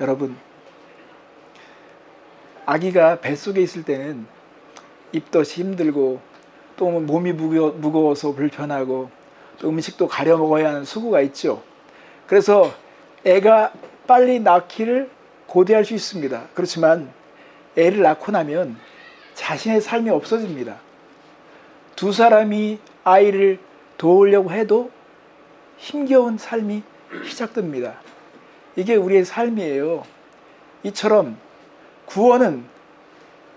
여러분, 아기가 뱃속에 있을 때는 입덧이 힘들고 또 몸이 무거워서 불편하고 또 음식도 가려 먹어야 하는 수고가 있죠. 그래서 애가 빨리 낳기를 고대할 수 있습니다. 그렇지만 애를 낳고 나면 자신의 삶이 없어집니다. 두 사람이 아이를 도우려고 해도 힘겨운 삶이 시작됩니다. 이게 우리의 삶이에요. 이처럼 구원은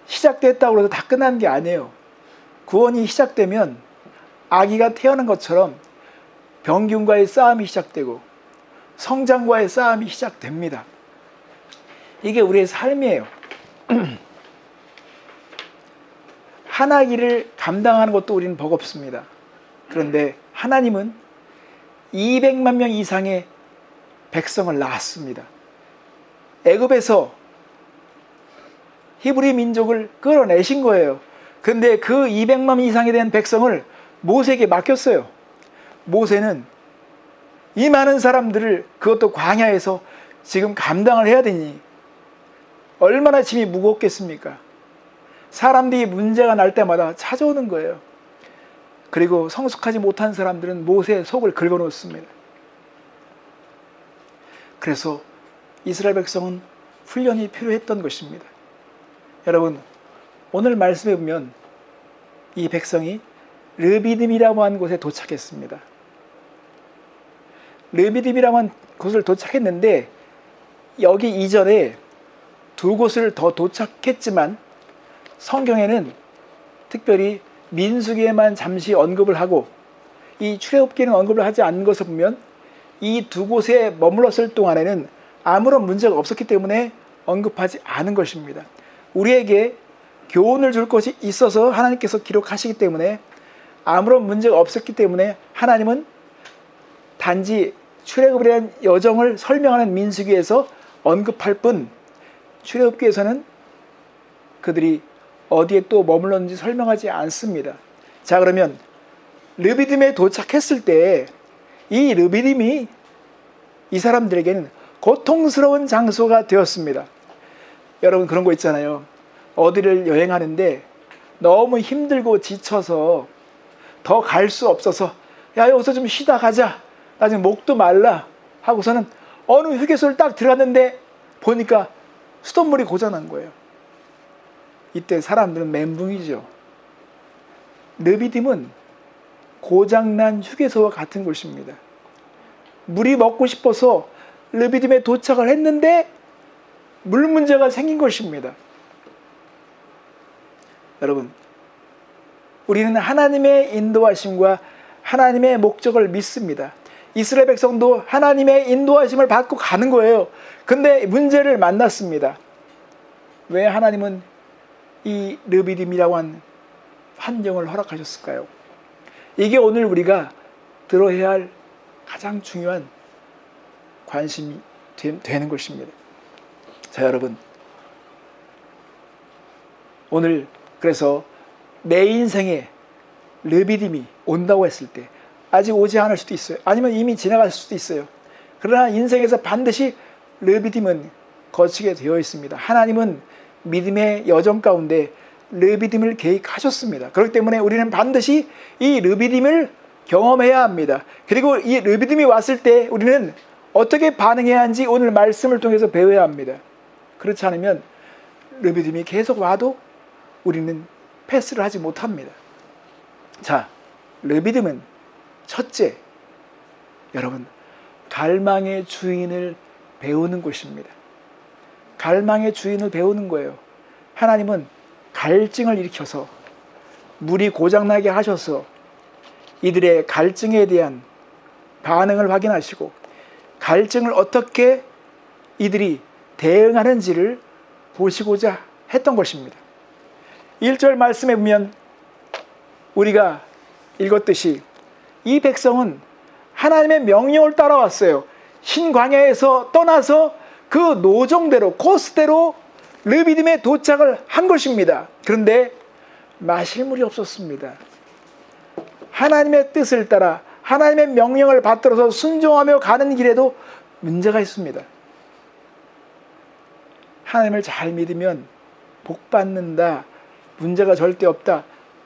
시작됐다고 해서 다 끝난 게 아니에요. 구원이 시작되면 아기가 태어난 것처럼 병균과의 싸움이 시작되고 성장과의 싸움이 시작됩니다. 이게 우리의 삶이에요. 한 아기를 감당하는 것도 우리는 버겁습니다. 그런데 하나님은 200만 명 이상의 백성을 낳았습니다. 애굽에서 히브리 민족을 끌어내신 거예요. 그런데 그 200만 이상이 된 백성을 모세에게 맡겼어요. 모세는 이 많은 사람들을, 그것도 광야에서 지금 감당을 해야 되니 얼마나 짐이 무겁겠습니까? 사람들이 문제가 날 때마다 찾아오는 거예요. 그리고 성숙하지 못한 사람들은 모세의 속을 긁어놓습니다. 그래서 이스라엘 백성은 훈련이 필요했던 것입니다. 여러분, 오늘 말씀에 보면 이 백성이 르비딤이라고 하는 곳에 도착했습니다. 르비딤이라고 하는 곳을 도착했는데 여기 이전에 두 곳을 더 도착했지만 성경에는 특별히 민수기에만 잠시 언급을 하고 이 출애굽기는 언급을 하지 않는 것을 보면 이 두 곳에 머물렀을 동안에는 아무런 문제가 없었기 때문에 언급하지 않은 것입니다. 우리에게 교훈을 줄 것이 있어서 하나님께서 기록하시기 때문에 아무런 문제가 없었기 때문에 하나님은 단지 출애굽에 대한 여정을 설명하는 민수기에서 언급할 뿐 출애굽기에서는 그들이 어디에 또 머물렀는지 설명하지 않습니다. 자, 그러면 르비딤에 도착했을 때 이 르비딤이 이 사람들에게는 고통스러운 장소가 되었습니다. 여러분, 그런 거 있잖아요. 어디를 여행하는데 너무 힘들고 지쳐서 더 갈 수 없어서 야, 여기서 좀 쉬다 가자, 나 지금 목도 말라 하고서는 어느 휴게소를 딱 들어갔는데 보니까 수돗물이 고장난 거예요. 이때 사람들은 멘붕이죠. 르비딤은 고장난 휴게소와 같은 곳입니다. 물이 먹고 싶어서 르비딤에 도착을 했는데 물 문제가 생긴 것입니다. 여러분, 우리는 하나님의 인도하심과 하나님의 목적을 믿습니다. 이스라엘 백성도 하나님의 인도하심을 받고 가는 거예요. 근데 문제를 만났습니다. 왜 하나님은 이 르비딤이라고 한 환경을 허락하셨을까요? 이게 오늘 우리가 들어야 할 가장 중요한 관심이 되는 것입니다. 자, 여러분, 오늘 그래서 내 인생에 르비딤이 온다고 했을 때 아직 오지 않을 수도 있어요. 아니면 이미 지나갈 수도 있어요. 그러나 인생에서 반드시 르비딤은 거치게 되어 있습니다. 하나님은 믿음의 여정 가운데 르비딤을 계획하셨습니다. 그렇기 때문에 우리는 반드시 이 르비딤을 경험해야 합니다. 그리고 이 르비딤이 왔을 때 우리는 어떻게 반응해야 하는지 오늘 말씀을 통해서 배워야 합니다. 그렇지 않으면 르비딤이 계속 와도 우리는 패스를 하지 못합니다. 자, 르비딤은 첫째, 여러분, 갈망의 주인을 배우는 곳입니다. 갈망의 주인을 배우는 거예요. 하나님은 갈증을 일으켜서 물이 고장나게 하셔서 이들의 갈증에 대한 반응을 확인하시고 갈증을 어떻게 이들이 대응하는지를 보시고자 했던 것입니다. 1절 말씀에 보면 우리가 읽었듯이 이 백성은 하나님의 명령을 따라왔어요. 신광야에서 떠나서 그 노정대로 코스대로 르비딤에 도착을 한 것입니다. 그런데 마실 물이 없었습니다. 하나님의 뜻을 따라 하나님의 명령을 받들어서 순종하며 가는 길에도 문제가 있습니다. 하나님을 잘 믿으면 복 받는다, 문제가 절대 없다,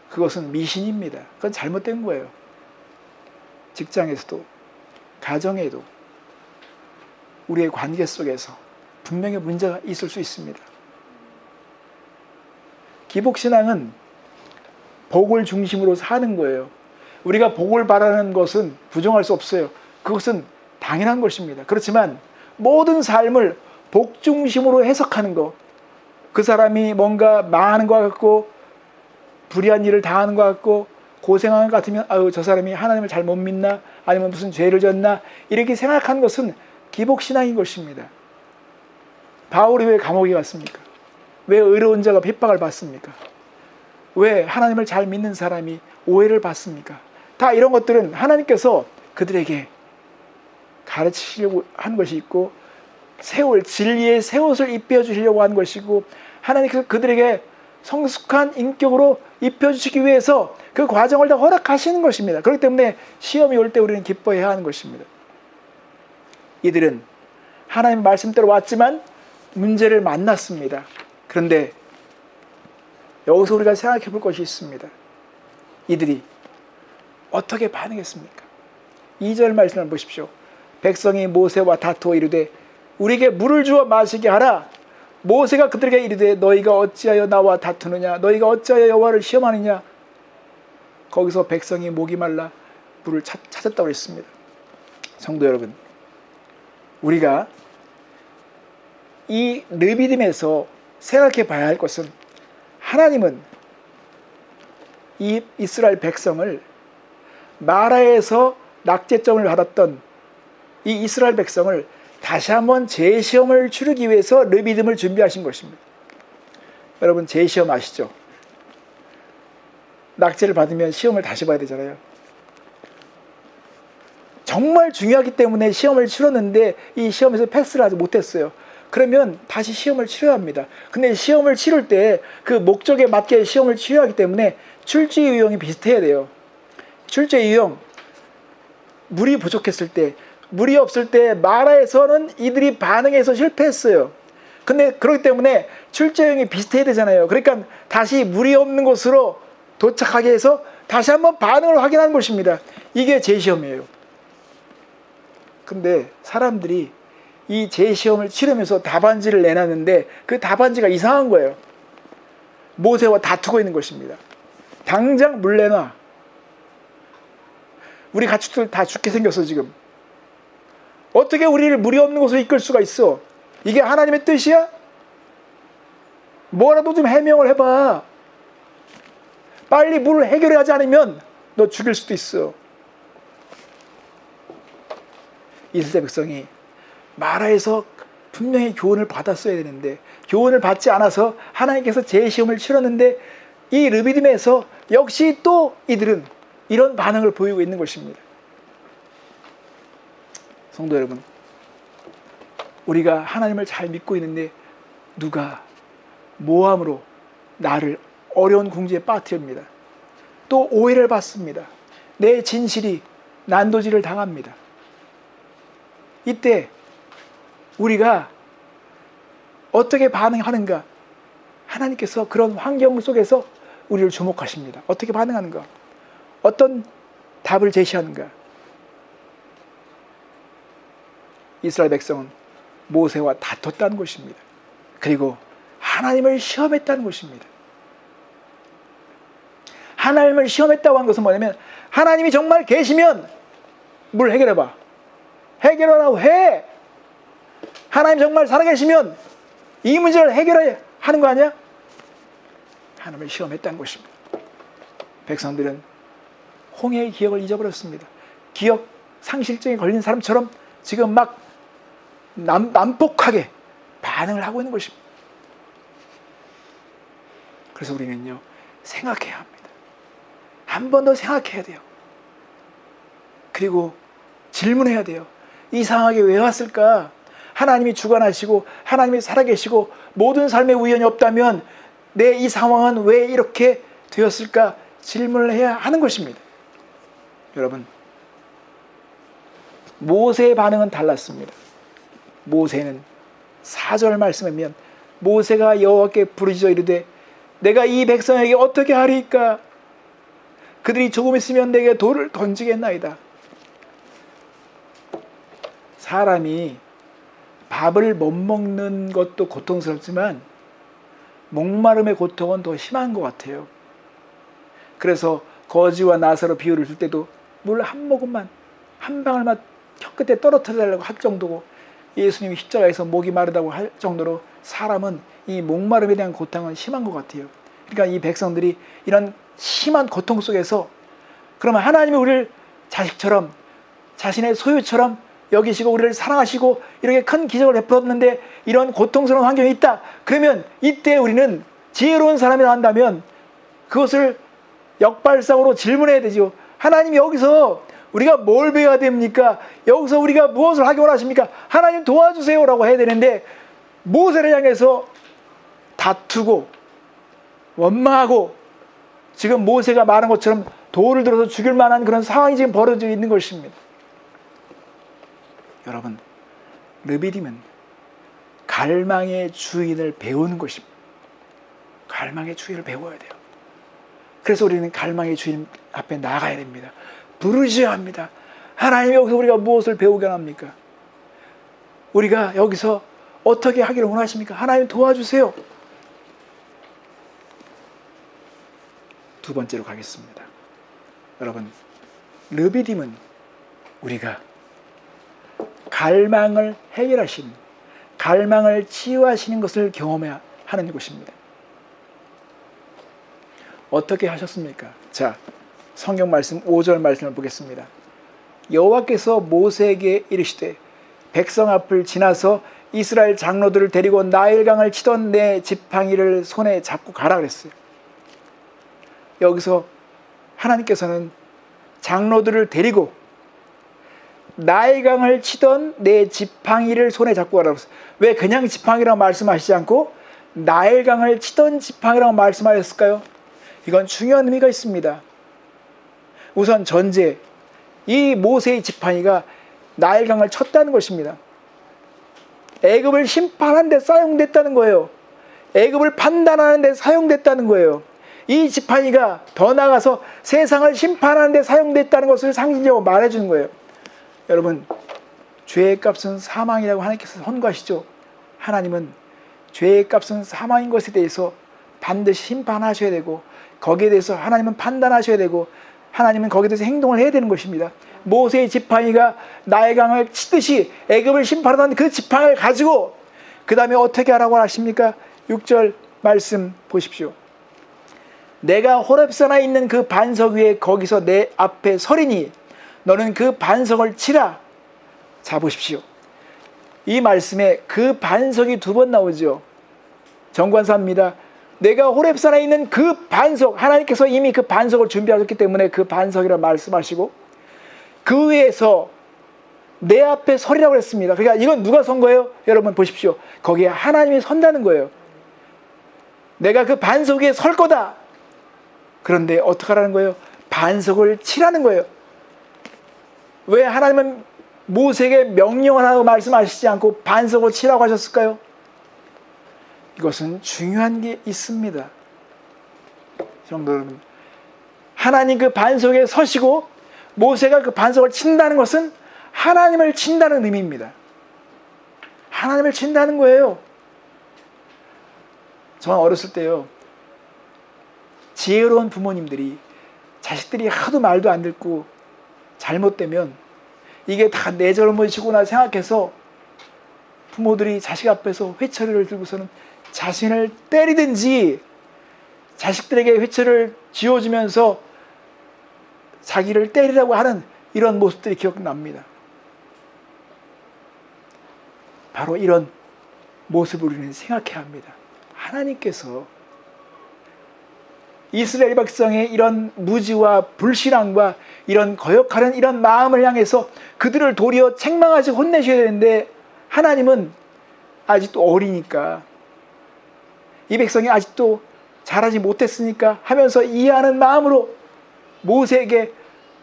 그것은 미신입니다. 그건 잘못된 거예요. 직장에서도, 가정에도, 우리의 관계 속에서 분명히 문제가 있을 수 있습니다. 기복신앙은 복을 중심으로 사는 거예요. 우리가 복을 바라는 것은 부정할 수 없어요. 그것은 당연한 것입니다. 그렇지만 모든 삶을 복 중심으로 해석하는 것, 그 사람이 뭔가 망하는 것 같고 불의한 일을 당하는 것 같고 고생하는 것 같으면 아유, 저 사람이 하나님을 잘 못 믿나, 아니면 무슨 죄를 졌나, 이렇게 생각하는 것은 기복신앙인 것입니다. 바울이 왜 감옥에 갔습니까? 왜 의로운 자가 핍박을 받습니까? 왜 하나님을 잘 믿는 사람이 오해를 받습니까? 다 이런 것들은 하나님께서 그들에게 가르치시려고 하는 것이 있고, 진리의 새 옷을 입혀주시려고 하는 것이고, 하나님께서 그들에게 성숙한 인격으로 입혀주시기 위해서 그 과정을 다 허락하시는 것입니다. 그렇기 때문에 시험이 올 때 우리는 기뻐해야 하는 것입니다. 이들은 하나님의 말씀대로 왔지만 문제를 만났습니다. 그런데 여기서 우리가 생각해 볼 것이 있습니다. 이들이 어떻게 반응했습니까? 2절 말씀을 보십시오. 백성이 모세와 다투어 이르되 우리에게 물을 주어 마시게 하라. 모세가 그들에게 이르되 너희가 어찌하여 나와 다투느냐, 너희가 어찌하여 여호와를 시험하느냐. 거기서 백성이 목이 말라 물을 찾았다고 했습니다. 성도 여러분, 우리가 이 르비딤에서 생각해 봐야 할 것은, 하나님은 이 이스라엘 백성을 마라에서 낙제점을 받았던 이 이스라엘 백성을 다시 한번 재시험을 치르기 위해서 르비딤을 준비하신 것입니다. 여러분, 재시험 아시죠? 낙제를 받으면 시험을 다시 봐야 되잖아요. 정말 중요하기 때문에 시험을 치렀는데 이 시험에서 패스를 하지 못했어요. 그러면 다시 시험을 치러야 합니다. 근데 시험을 치를 때 그 목적에 맞게 시험을 치러야 하기 때문에 출제 유형이 비슷해야 돼요. 출제 유형, 물이 부족했을 때, 물이 없을 때 마라에서는 이들이 반응해서 실패했어요. 근데 그렇기 때문에 출제 유형이 비슷해야 되잖아요. 그러니까 다시 물이 없는 곳으로 도착하게 해서 다시 한번 반응을 확인하는 것입니다. 이게 재시험이에요. 근데 사람들이 이 재시험을 치르면서 답안지를 내놨는데 그 답안지가 이상한 거예요. 모세와 다투고 있는 것입니다. 당장 물 내놔. 우리 가축들 다 죽게 생겼어 지금. 어떻게 우리를 물이 없는 곳으로 이끌 수가 있어? 이게 하나님의 뜻이야? 뭐라도 좀 해명을 해봐. 빨리 물을 해결하지 않으면 너 죽일 수도 있어. 이스라엘 백성이 마라에서 분명히 교훈을 받았어야 되는데 교훈을 받지 않아서 하나님께서 재시험을 치렀는데 이 르비딤에서 역시 또 이들은 이런 반응을 보이고 있는 것입니다. 성도 여러분, 우리가 하나님을 잘 믿고 있는데 누가 모함으로 나를 어려운 궁지에 빠뜨립니다. 또 오해를 받습니다. 내 진실이 난도질을 당합니다. 이때 우리가 어떻게 반응하는가? 하나님께서 그런 환경 속에서 우리를 주목하십니다. 어떻게 반응하는가? 어떤 답을 제시하는가? 이스라엘 백성은 모세와 다퉜다는 것입니다. 그리고 하나님을 시험했다는 것입니다. 하나님을 시험했다고 하는 것은 뭐냐면 하나님이 정말 계시면 뭘 해결해봐. 해결하라고 해. 하나님 정말 살아계시면 이 문제를 해결해야 하는 거 아니야? 하나님을 시험했다는 것입니다. 백성들은 홍해의 기억을 잊어버렸습니다. 기억 상실증에 걸린 사람처럼 지금 막 난폭하게 반응을 하고 있는 것입니다. 그래서 우리는요, 생각해야 합니다. 한 번 더 생각해야 돼요. 그리고 질문해야 돼요. 이 상황에 왜 왔을까? 하나님이 주관하시고 하나님이 살아계시고 모든 삶에 우연이 없다면 내 이 상황은 왜 이렇게 되었을까? 질문을 해야 하는 것입니다. 여러분, 모세의 반응은 달랐습니다. 모세는 4절 말씀에 보면 모세가 여호와께 부르짖어 이르되 내가 이 백성에게 어떻게 하리이까? 그들이 조금 있으면 내게 돌을 던지겠나이다. 사람이 밥을 못 먹는 것도 고통스럽지만 목마름의 고통은 더 심한 것 같아요. 그래서 거지와 나사로 비유를 줄 때도 물 한 모금만, 한 방울만 혀끝에 떨어뜨려 달라고 할 정도고, 예수님이 십자가에서 목이 마르다고 할 정도로 사람은 이 목마름에 대한 고통은 심한 것 같아요. 그러니까 이 백성들이 이런 심한 고통 속에서 그러면 하나님이 우리를 자식처럼, 자신의 소유처럼 여기시고 우리를 사랑하시고 이렇게 큰 기적을 베풀었는데 이런 고통스러운 환경이 있다. 그러면 이때 우리는 지혜로운 사람이 나온다면 그것을 역발상으로 질문해야 되죠. 하나님, 여기서 우리가 뭘 배워야 됩니까? 여기서 우리가 무엇을 하기 원하십니까? 하나님 도와주세요 라고 해야 되는데, 모세를 향해서 다투고 원망하고 지금 모세가 말한 것처럼 돌을 들어서 죽일 만한 그런 상황이 지금 벌어지고 있는 것입니다. 여러분, 르비딤은 갈망의 주인을 배우는 것입니다. 갈망의 주인을 배워야 돼요. 그래서 우리는 갈망의 주인 앞에 나가야 됩니다. 부르셔야 합니다. 하나님, 여기서 우리가 무엇을 배우게 합니까? 우리가 여기서 어떻게 하기를 원하십니까? 하나님 도와주세요. 두 번째로 가겠습니다. 여러분, 르비딤은 우리가 갈망을 해결하시는, 갈망을 치유하시는 것을 경험해야 하는 곳입니다. 어떻게 하셨습니까? 자, 성경 말씀 5절 말씀을 보겠습니다. 여호와께서 모세에게 이르시되 백성 앞을 지나서 이스라엘 장로들을 데리고 나일강을 치던 내 지팡이를 손에 잡고 가라 그랬어요. 여기서 하나님께서는 장로들을 데리고 나일강을 치던 내 지팡이를 손에 잡고 가라 그랬어요. 왜 그냥 지팡이라고 말씀하시지 않고 나일강을 치던 지팡이라고 말씀하셨을까요? 이건 중요한 의미가 있습니다. 우선 전제, 이 모세의 지팡이가 나일강을 쳤다는 것입니다. 애굽을 심판하는 데 사용됐다는 거예요. 애굽을 판단하는 데 사용됐다는 거예요. 이 지팡이가 더 나아가서 세상을 심판하는 데 사용됐다는 것을 상징적으로 말해주는 거예요. 여러분, 죄의 값은 사망이라고 하나님께서 선고하시죠. 하나님은 죄의 값은 사망인 것에 대해서 반드시 심판하셔야 되고, 거기에 대해서 하나님은 판단하셔야 되고, 하나님은 거기에 대해서 행동을 해야 되는 것입니다. 모세의 지팡이가 나일강을 치듯이 애굽을 심판하던 그 지팡이를 가지고 그 다음에 어떻게 하라고 하십니까? 6절 말씀 보십시오. 내가 호렙산에 있는 그 반석 위에 거기서 내 앞에 서리니 너는 그 반석을 치라. 자, 보십시오. 이 말씀에 그 반석이 두 번 나오죠. 정관사입니다. 내가 호렙산에 있는 그 반석, 하나님께서 이미 그 반석을 준비하셨기 때문에 그 반석이라 말씀하시고, 그 위에서 내 앞에 서리라고 했습니다. 그러니까 이건 누가 선 거예요? 여러분 보십시오. 거기에 하나님이 선다는 거예요. 내가 그 반석 위에 설 거다. 그런데 어떻게 하라는 거예요? 반석을 치라는 거예요. 왜 하나님은 모세에게 명령을 하고 말씀하시지 않고 반석을 치라고 하셨을까요? 이것은 중요한 게 있습니다. 성도 여러분, 하나님 그 반석에 서시고 모세가 그 반석을 친다는 것은 하나님을 친다는 의미입니다. 하나님을 친다는 거예요. 저는 어렸을 때요, 지혜로운 부모님들이 자식들이 하도 말도 안 듣고 잘못되면 이게 다 내 잘못이구나 생각해서 부모들이 자식 앞에서 회초리를 들고서는 자신을 때리든지 자식들에게 회초리를 쥐어주면서 자기를 때리라고 하는 이런 모습들이 기억납니다. 바로 이런 모습을 우리는 생각해야 합니다. 하나님께서 이스라엘 백성의 이런 무지와 불신앙과 이런 거역하는 이런 마음을 향해서 그들을 도리어 책망하시고 혼내셔야 되는데, 하나님은 아직도 어리니까, 이 백성이 아직도 잘하지 못했으니까 하면서 이해하는 마음으로 모세에게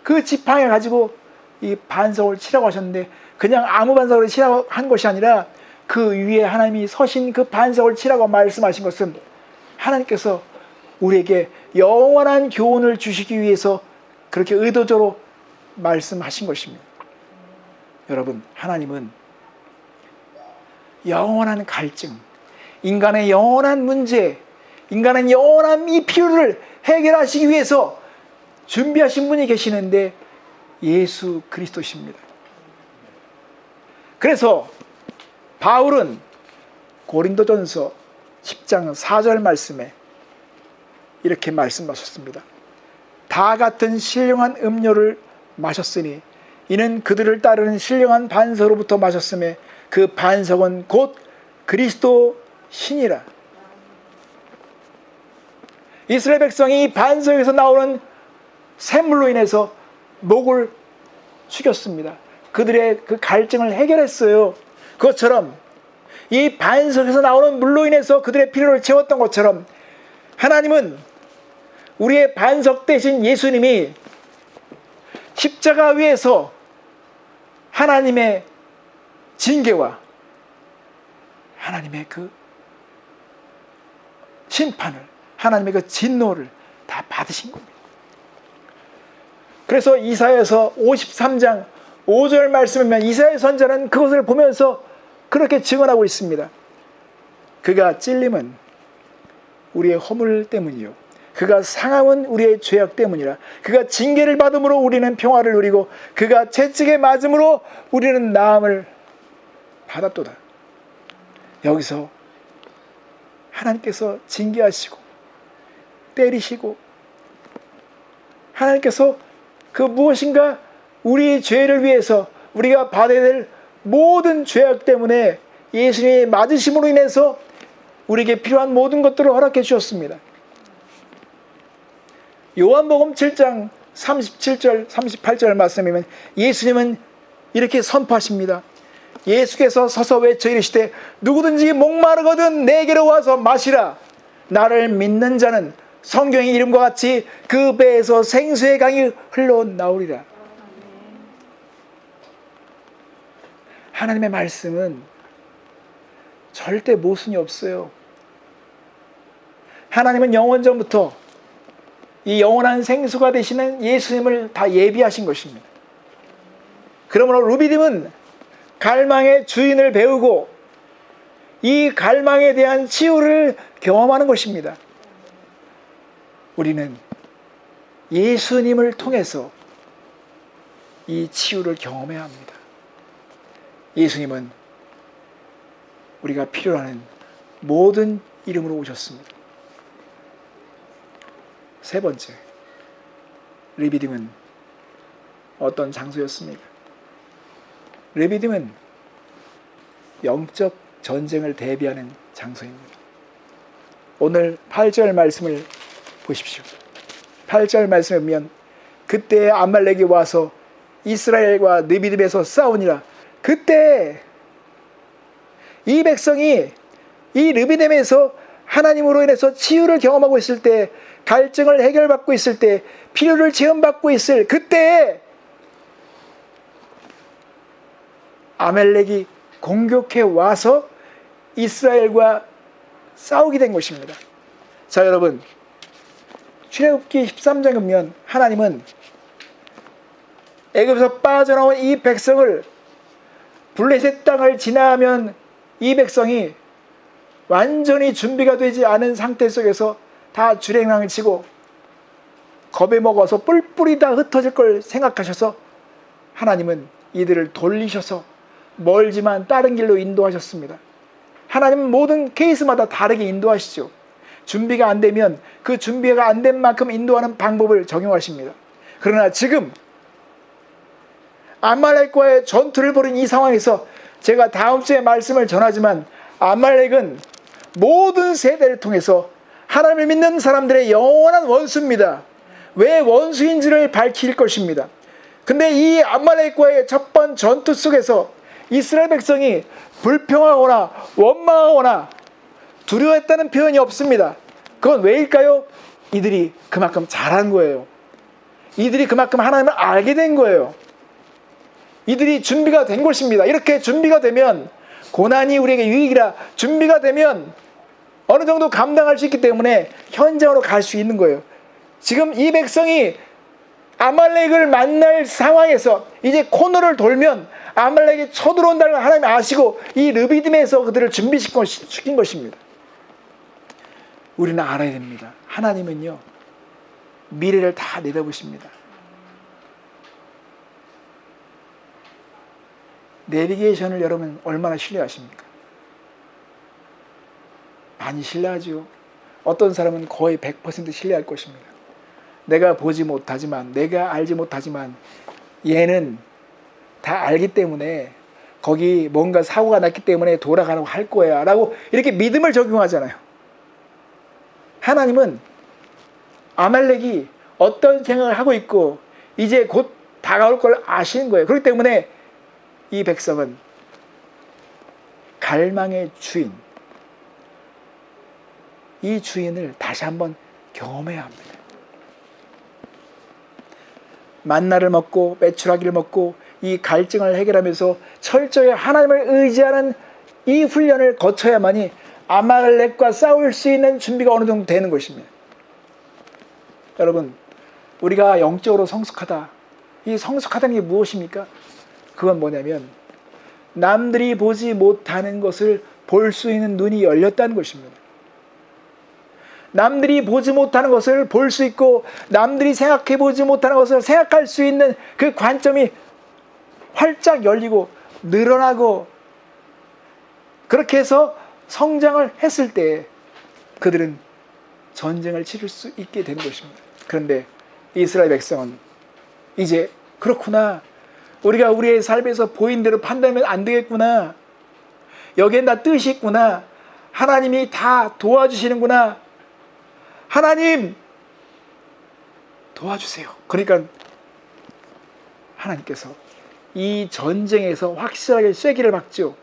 그 지팡이를 가지고 이 반석을 치라고 하셨는데, 그냥 아무 반석을 치라고 한 것이 아니라 그 위에 하나님이 서신 그 반석을 치라고 말씀하신 것은 하나님께서 우리에게 영원한 교훈을 주시기 위해서 그렇게 의도적으로 말씀하신 것입니다. 여러분, 하나님은 영원한 갈증, 인간의 영원한 문제, 인간의 영원한 이 필요를 해결하시기 위해서 준비하신 분이 계시는데 예수 그리스도십니다. 그래서 바울은 고린도전서 10장 4절 말씀에 이렇게 말씀하셨습니다. 다 같은 신령한 음료를 마셨으니 이는 그들을 따르는 신령한 반석으로부터 마셨음에 그 반석은 곧 그리스도 신이라. 이스라엘 백성이 이 반석에서 나오는 샘물로 인해서 목을 축였습니다. 그들의 그 갈증을 해결했어요. 그것처럼 이 반석에서 나오는 물로 인해서 그들의 필요를 채웠던 것처럼 하나님은 우리의 반석 대신 예수님이 십자가 위에서 하나님의 징계와 하나님의 그 심판을, 하나님의 그 진노를 다 받으신 겁니다. 그래서 이사야서 53장 5절 말씀이면 이사야 선지자는 그것을 보면서 그렇게 증언하고 있습니다. 그가 찔림은 우리의 허물 때문이요 그가 상함은 우리의 죄악 때문이라. 그가 징계를 받음으로 우리는 평화를 누리고 그가 채찍에 맞음으로 우리는 나음을 받았도다. 여기서 하나님께서 징계하시고 때리시고 하나님께서 그 무엇인가 우리의 죄를 위해서 우리가 받아야 될 모든 죄악 때문에 예수님의 맞으심으로 인해서 우리에게 필요한 모든 것들을 허락해 주셨습니다. 요한복음 7장 37절 38절 말씀이면 예수님은 이렇게 선포하십니다. 예수께서 서서 외쳐 이르시되 누구든지 목마르거든 내게로 와서 마시라. 나를 믿는 자는 성경의 이름과 같이 그 배에서 생수의 강이 흘러나오리라. 하나님의 말씀은 절대 모순이 없어요. 하나님은 영원전부터 이 영원한 생수가 되시는 예수님을 다 예비하신 것입니다. 그러므로 루비딤은 갈망의 주인을 배우고 이 갈망에 대한 치유를 경험하는 것입니다. 우리는 예수님을 통해서 이 치유를 경험해야 합니다. 예수님은 우리가 필요로 하는 모든 이름으로 오셨습니다. 세 번째, 르비딤은 어떤 장소였습니까? 르비딤은 영적 전쟁을 대비하는 장소입니다. 오늘 8절 말씀을 보십시오. 8절 말씀에 보면 그때 아말렉이 와서 이스라엘과 르비딤에서 싸우니라. 그때 이 백성이 이 르비딤에서 하나님으로 인해서 치유를 경험하고 있을 때, 갈증을 해결받고 있을 때, 필요를 체험받고 있을 그때 아말렉이 공격해 와서 이스라엘과 싸우게 된 것입니다. 자, 여러분, 출애굽기 13장에 보면 하나님은 애굽에서 빠져나온 이 백성을 블레셋 땅을 지나면 이 백성이 완전히 준비가 되지 않은 상태 속에서 다 주랭랑을 치고 겁에 먹어서 뿔뿔이 다 흩어질 걸 생각하셔서 하나님은 이들을 돌리셔서 멀지만 다른 길로 인도하셨습니다. 하나님은 모든 케이스마다 다르게 인도하시죠. 준비가 안 되면 그 준비가 안 된 만큼 인도하는 방법을 적용하십니다. 그러나 지금 아말렉과의 전투를 벌인 이 상황에서 제가 다음 주에 말씀을 전하지만 아말렉은 모든 세대를 통해서 하나님을 믿는 사람들의 영원한 원수입니다. 왜 원수인지를 밝힐 것입니다. 근데 이 아말렉과의 첫 번 전투 속에서 이스라엘 백성이 불평하거나 원망하거나 두려워했다는 표현이 없습니다. 그건 왜일까요? 이들이 그만큼 잘한 거예요. 이들이 그만큼 하나님을 알게 된 거예요. 이들이 준비가 된 것입니다. 이렇게 준비가 되면 고난이 우리에게 유익이라 준비가 되면 어느 정도 감당할 수 있기 때문에 현장으로 갈 수 있는 거예요. 지금 이 백성이 아말렉을 만날 상황에서 이제 코너를 돌면 아말렉이 쳐들어온다는 걸 하나님이 아시고 이 르비딤에서 그들을 준비시킨 것입니다. 우리는 알아야 됩니다. 하나님은요, 미래를 다 내다보십니다. 내비게이션을 여러분 얼마나 신뢰하십니까? 많이 신뢰하죠. 어떤 사람은 거의 100% 신뢰할 것입니다. 내가 보지 못하지만, 내가 알지 못하지만 얘는 다 알기 때문에 거기 뭔가 사고가 났기 때문에 돌아가라고 할 거야 라고 이렇게 믿음을 적용하잖아요. 하나님은 아말렉이 어떤 생각을 하고 있고 이제 곧 다가올 걸 아시는 거예요. 그렇기 때문에 이 백성은 갈망의 주인, 이 주인을 다시 한번 경험해야 합니다. 만나를 먹고 메추라기를 먹고 이 갈증을 해결하면서 철저히 하나님을 의지하는 이 훈련을 거쳐야만이 아말렉과 싸울 수 있는 준비가 어느 정도 되는 것입니다. 여러분, 우리가 영적으로 성숙하다. 이 성숙하다는 게 무엇입니까? 그건 뭐냐면 남들이 보지 못하는 것을 볼 수 있는 눈이 열렸다는 것입니다. 남들이 보지 못하는 것을 볼 수 있고 남들이 생각해 보지 못하는 것을 생각할 수 있는 그 관점이 활짝 열리고 늘어나고, 그렇게 해서 성장을 했을 때 그들은 전쟁을 치를 수 있게 되는 것입니다. 그런데 이스라엘 백성은 이제 그렇구나, 우리가 우리의 삶에서 보인 대로 판단하면 안 되겠구나, 여기엔 다 뜻이 있구나, 하나님이 다 도와주시는구나, 하나님 도와주세요. 그러니까 하나님께서 이 전쟁에서 확실하게 쐐기를 박죠.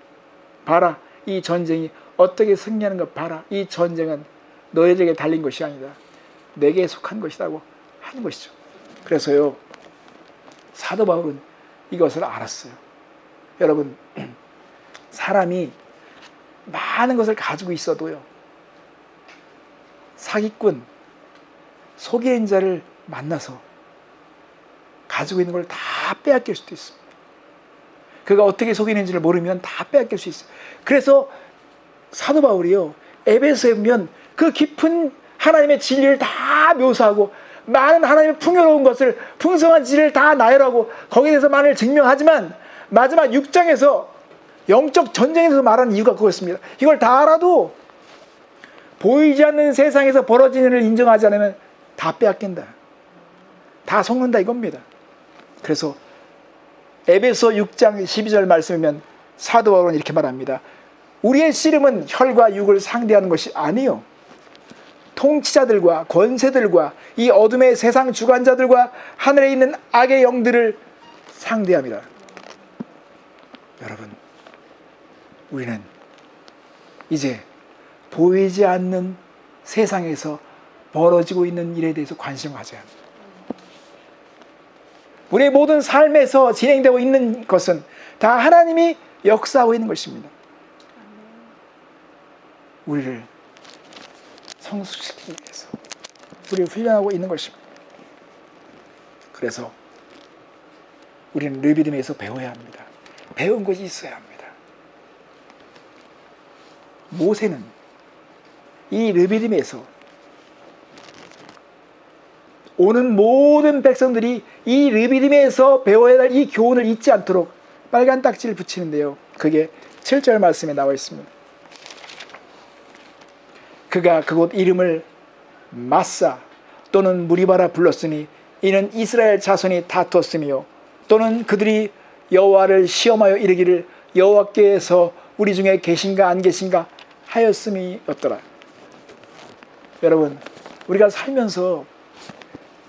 봐라, 이 전쟁이 어떻게 승리하는 것 봐라. 이 전쟁은 너희에게 달린 것이 아니다, 내게 속한 것이라고 하는 것이죠. 그래서요, 사도 바울은 이것을 알았어요. 여러분, 사람이 많은 것을 가지고 있어도요, 사기꾼, 속이는 자를 만나서 가지고 있는 걸 다 빼앗길 수도 있습니다. 그가 어떻게 속이는지를 모르면 다 빼앗길 수 있어요. 그래서 사도 바울이요, 에베소에 보면 그 깊은 하나님의 진리를 다 묘사하고 많은 하나님의 풍요로운 것을, 풍성한 진리를 다 나열하고 거기에 대해서 많이 증명하지만 마지막 6장에서 영적 전쟁에서 말하는 이유가 그거였습니다. 이걸 다 알아도 보이지 않는 세상에서 벌어지는 일을 인정하지 않으면 다 빼앗긴다, 다 속는다 이겁니다. 그래서 에베소 6장 12절 말씀이면 사도 바울은 이렇게 말합니다. 우리의 씨름은 혈과 육을 상대하는 것이 아니요, 통치자들과 권세들과 이 어둠의 세상 주관자들과 하늘에 있는 악의 영들을 상대합니다. 여러분, 우리는 이제 보이지 않는 세상에서 벌어지고 있는 일에 대해서 관심을 가져야 합니다. 우리의 모든 삶에서 진행되고 있는 것은 다 하나님이 역사하고 있는 것입니다. 우리를 성숙시키기 위해서 우리를 훈련하고 있는 것입니다. 그래서 우리는 르비딤에서 배워야 합니다. 배운 것이 있어야 합니다. 모세는 이 르비딤에서 오는 모든 백성들이 이 르비딤에서 배워야 할 이 교훈을 잊지 않도록 빨간 딱지를 붙이는데요, 그게 7절 말씀에 나와 있습니다. 그가 그곳 이름을 마사 또는 무리바라 불렀으니 이는 이스라엘 자손이 다퉜으며, 또는 그들이 여호와를 시험하여 이르기를 여호와께서 우리 중에 계신가 안 계신가 하였음이었더라. 여러분, 우리가 살면서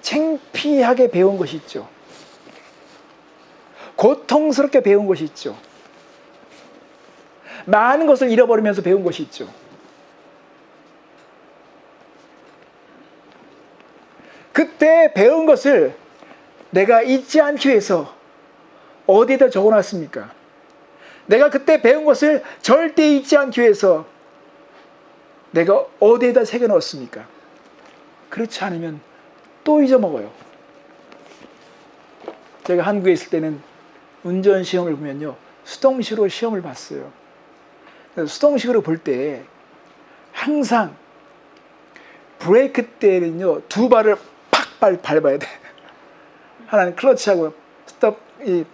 창피하게 배운 것이 있죠. 고통스럽게 배운 것이 있죠. 많은 것을 잃어버리면서 배운 것이 있죠. 그때 배운 것을 내가 잊지 않기 위해서 어디에다 적어놨습니까? 내가 그때 배운 것을 절대 잊지 않기 위해서 내가 어디에다 새겨 넣었습니까? 그렇지 않으면 또 잊어먹어요. 제가 한국에 있을 때는 운전 시험을 보면요, 수동식으로 시험을 봤어요. 수동식으로 볼 때 항상 브레이크 때는요, 두 발을 팍 밟아야 돼. 하나는 클러치하고 스톱 이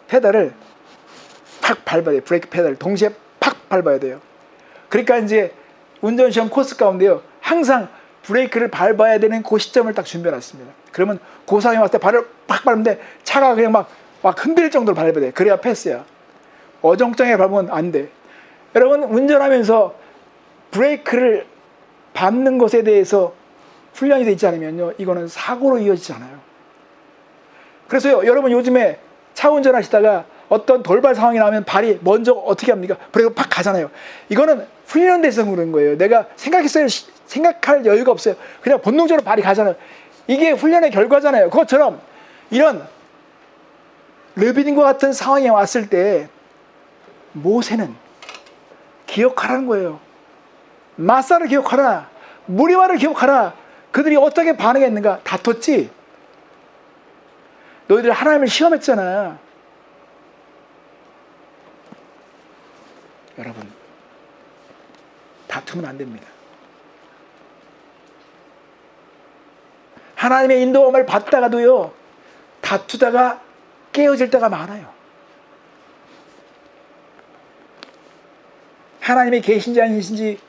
페달을 팍 밟아야 돼. 브레이크 페달을 동시에 팍 밟아야 돼요. 그러니까 이제 운전시험 코스 가운데요, 항상 브레이크를 밟아야 되는 그 시점을 딱 준비해놨습니다. 그러면 그 상황이 왔을 때 발을 팍 밟는데 차가 그냥 막 흔들릴 정도로 밟아야 돼. 그래야 패스야. 어정쩡하게 밟으면 안 돼. 여러분, 운전하면서 브레이크를 밟는 것에 대해서 훈련이 되어 있지 않으면요, 이거는 사고로 이어지지 않아요. 그래서요, 여러분 요즘에 차 운전하시다가 어떤 돌발 상황이 나오면 발이 먼저 어떻게 합니까? 브레이크 팍 가잖아요. 이거는 훈련돼서 그런 거예요. 내가 생각할 여유가 없어요. 그냥 본능적으로 발이 가잖아요. 이게 훈련의 결과잖아요. 그것처럼 이런 르비딤과 같은 상황이 왔을 때 모세는 기억하라는 거예요. 마사를 기억하라. 무리와를 기억하라. 그들이 어떻게 반응했는가? 다퉜지. 너희들 하나님을 시험했잖아. 여러분, 다투면 안 됩니다. 하나님의 인도함을 받다가도요, 다투다가 깨어질 때가 많아요. 하나님이 계신지 아니신지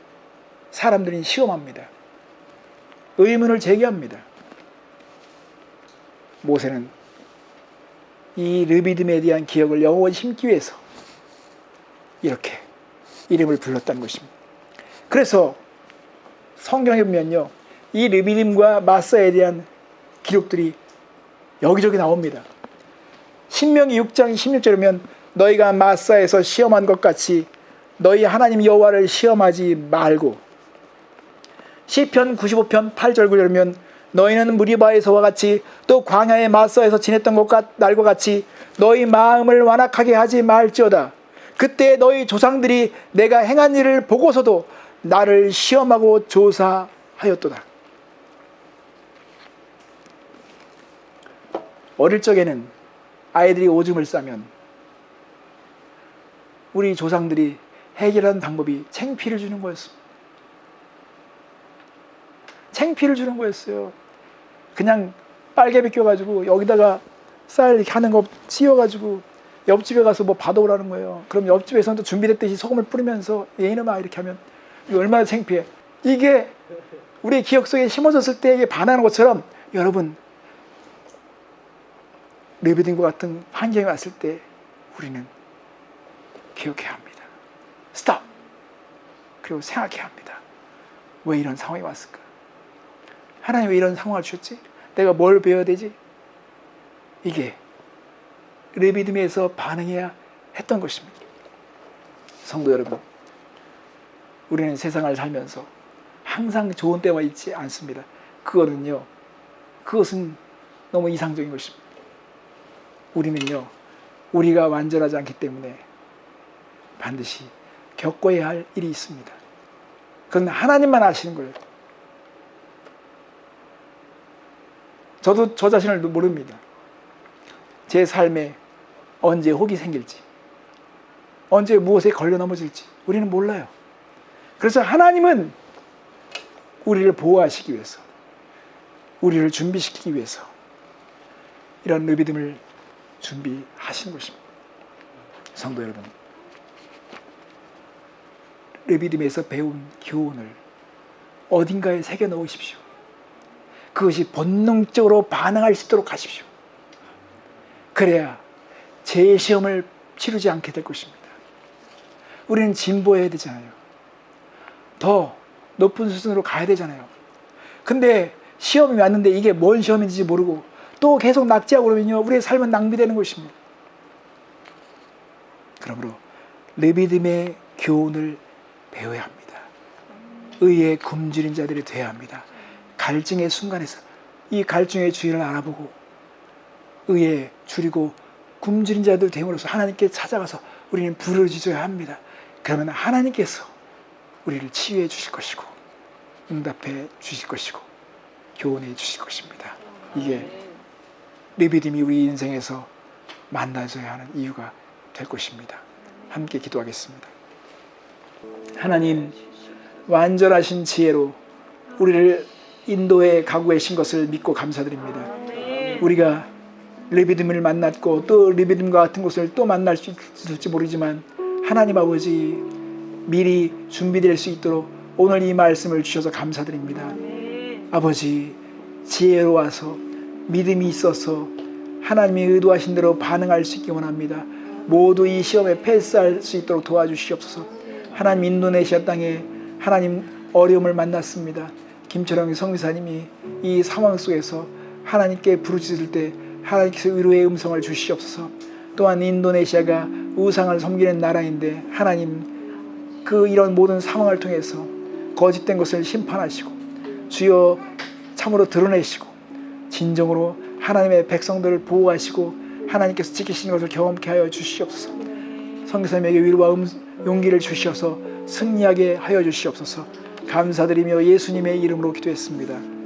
사람들이 시험합니다. 의문을 제기합니다. 모세는 이 르비딤에 대한 기억을 영원히 심기 위해서 이렇게 이름을 불렀다는 것입니다. 그래서 성경에 보면요, 이 르비딤과 마사에 대한 기록들이 여기저기 나옵니다. 신명기 6장 16절에 보면 너희가 마사에서 시험한 것 같이 너희 하나님 여호와를 시험하지 말고, 시편 95편 8절 9절에 보면 너희는 무리바에서와 같이 또 광야의 마사에서 지냈던 날과 같이 너희 마음을 완악하게 하지 말지어다. 그때 너희 조상들이 내가 행한 일을 보고서도 나를 시험하고 조사하였도다. 어릴 적에는 아이들이 오줌을 싸면 우리 조상들이 해결하는 방법이 창피를 주는 거였습니다. 창피를 주는 거였어요. 그냥 빨개 벗겨가지고 여기다가 쌀 이렇게 하는 거 씌워가지고 옆집에 가서 뭐 받아오라는 거예요. 그럼 옆집에서는 또 준비됐듯이 소금을 뿌리면서 얘이놈아 이렇게 하면 이거 얼마나 창피해. 이게 우리 기억 속에 심어졌을 때 이게 반하는 것처럼 여러분, 르비딤과 같은 환경이 왔을 때 우리는 기억해야 합니다. 스탑! 그리고 생각해야 합니다. 왜 이런 상황이 왔을까? 하나님 왜 이런 상황을 주셨지? 내가 뭘 배워야 되지? 이게 르비딤에서 반응해야 했던 것입니다. 성도 여러분, 우리는 세상을 살면서 항상 좋은 때와 있지 않습니다. 그것은 너무 이상적인 것입니다. 우리는요, 우리가 완전하지 않기 때문에 반드시 겪어야 할 일이 있습니다. 그건 하나님만 아시는 거예요. 저도 저 자신을 모릅니다. 제 삶에 언제 혹이 생길지, 언제 무엇에 걸려 넘어질지 우리는 몰라요. 그래서 하나님은 우리를 보호하시기 위해서, 우리를 준비시키기 위해서 이런 르비딤을 준비하신 것입니다. 성도 여러분, 르비딤에서 배운 교훈을 어딘가에 새겨 넣으십시오. 그것이 본능적으로 반응할 수 있도록 하십시오. 그래야 재시험을 치르지 않게 될 것입니다. 우리는 진보해야 되잖아요. 더 높은 수준으로 가야 되잖아요. 근데 시험이 왔는데 이게 뭔 시험인지 모르고 또 계속 낙제하고 그러면요, 우리의 삶은 낭비되는 것입니다. 그러므로 르비딤의 교훈을 배워야 합니다. 의에 굶주린 자들이 되어야 합니다. 갈증의 순간에서 이 갈증의 주인을 알아보고 의에 줄이고 굶주린 자들 됨으로써 하나님께 찾아가서 우리는 부르짖어야 합니다. 그러면 하나님께서 우리를 치유해 주실 것이고 응답해 주실 것이고 교훈해 주실 것입니다. 이게 레비딤이 우리 인생에서 만나져야 하는 이유가 될 것입니다. 함께 기도하겠습니다. 하나님, 완전하신 지혜로 우리를 인도에 가고 계신 것을 믿고 감사드립니다. 우리가 레비딤을 만났고 또 레비딤과 같은 곳을 또 만날 수 있을지 모르지만 하나님 아버지, 미리 준비될 수 있도록 오늘 이 말씀을 주셔서 감사드립니다. 아버지, 지혜로워서 믿음이 있어서 하나님이 의도하신 대로 반응할 수 있기 원합니다. 모두 이 시험에 패스할 수 있도록 도와주시옵소서. 하나님, 인도네시아 땅에 하나님 어려움을 만났습니다. 김철영 성교사님이 이 상황 속에서 하나님께 부르짖을 때 하나님께서 위로의 음성을 주시옵소서. 또한 인도네시아가 우상을 섬기는 나라인데 하나님, 그 이런 모든 상황을 통해서 거짓된 것을 심판하시고 주여 참으로 드러내시고 진정으로 하나님의 백성들을 보호하시고 하나님께서 지키시는 것을 경험케 하여 주시옵소서. 성교사님에게 위로와 용기를 주셔서 승리하게 하여 주시옵소서. 감사드리며 예수님의 이름으로 기도했습니다.